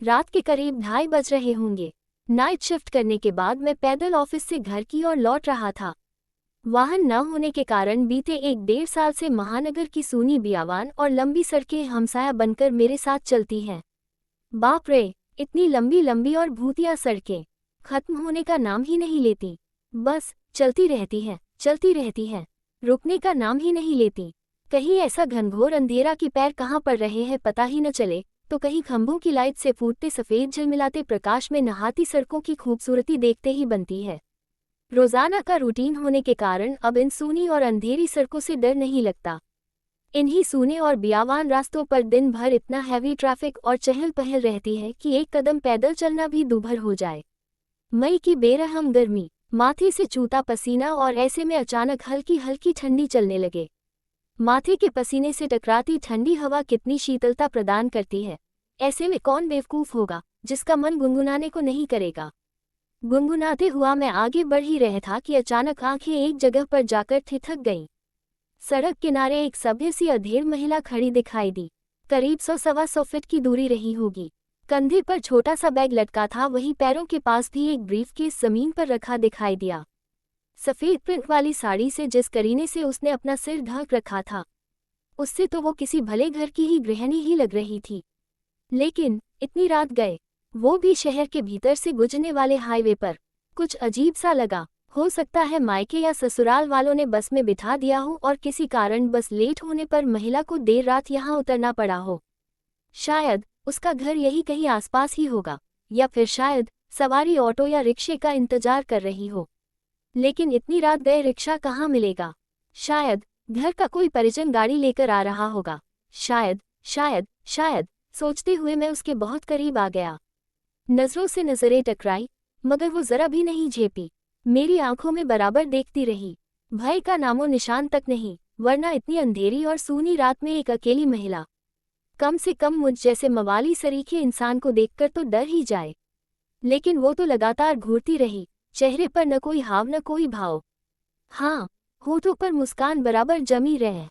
रात के करीब 2:30 बज रहे होंगे। नाइट शिफ्ट करने के बाद मैं पैदल ऑफिस से घर की ओर लौट रहा था। वाहन न होने के कारण बीते 1-1.5 साल से महानगर की सूनी बियावान और लंबी सड़कें हमसाया बनकर मेरे साथ चलती हैं। बाप रे, इतनी लंबी लंबी और भूतिया सड़कें खत्म होने का नाम ही नहीं लेती। बस चलती रहती हैं, चलती रहती हैं, रुकने का नाम ही नहीं लेती। कहीं ऐसा घनघोर अंधेरा कि पैर कहाँ पड़ रहे हैं पता ही न चले, तो कहीं खंभों की लाइट से फूटते सफ़ेद झिलमिलाते प्रकाश में नहाती सड़कों की खूबसूरती देखते ही बनती है। रोजाना का रूटीन होने के कारण अब इन सूनी और अंधेरी सड़कों से डर नहीं लगता। इन्हीं सूने और बियावान रास्तों पर दिन भर इतना हैवी ट्रैफिक और चहल पहल रहती है कि एक कदम पैदल चलना भी दूभर हो जाए। मई की बेरहम गर्मी, माथे से चूता पसीना और ऐसे में अचानक हल्की हल्की ठंडी चलने लगे। माथे के पसीने से टकराती ठंडी हवा कितनी शीतलता प्रदान करती है। ऐसे में कौन बेवकूफ़ होगा जिसका मन गुनगुनाने को नहीं करेगा। गुनगुनाते हुआ मैं आगे बढ़ ही रहा था कि अचानक आंखें एक जगह पर जाकर ठिठक गईं। सड़क किनारे एक सभ्य सी अधेड़ महिला खड़ी दिखाई दी। करीब 100-125 फीट की दूरी रही होगी। कंधे पर छोटा सा बैग लटका था, वहीं पैरों के पास भी एक ब्रीफकेस जमीन पर रखा दिखाई दिया। सफ़ेद प्रिंट वाली साड़ी से जिस करीने से उसने अपना सिर ढक रखा था, उससे तो वो किसी भले घर की ही गृहिणी ही लग रही थी। लेकिन इतनी रात गए, वो भी शहर के भीतर से गुजरने वाले हाईवे पर। कुछ अजीब सा लगा। हो सकता है मायके या ससुराल वालों ने बस में बिठा दिया हो और किसी कारण बस लेट होने पर महिला को देर रात यहाँ उतरना पड़ा हो। शायद उसका घर यही कहीं आसपास ही होगा, या फिर शायद सवारी ऑटो या रिक्शे का इंतजार कर रही हो। लेकिन इतनी रात गए रिक्शा कहाँ मिलेगा। शायद घर का कोई परिजन गाड़ी लेकर आ रहा होगा। शायद शायद शायद सोचते हुए मैं उसके बहुत करीब आ गया। नजरों से नजरें टकराई, मगर वो जरा भी नहीं झेपी। मेरी आंखों में बराबर देखती रही। भय का नामो निशान तक नहीं, वरना इतनी अंधेरी और सूनी रात में एक अकेली महिला, कम से कम मुझ जैसे मवाली सरीखे इंसान को देखकर तो डर ही जाए। लेकिन वो तो लगातार घूरती रही, चेहरे पर न कोई हाव न कोई भाव। हाँ, होठों पर मुस्कान बराबर जमी रहे।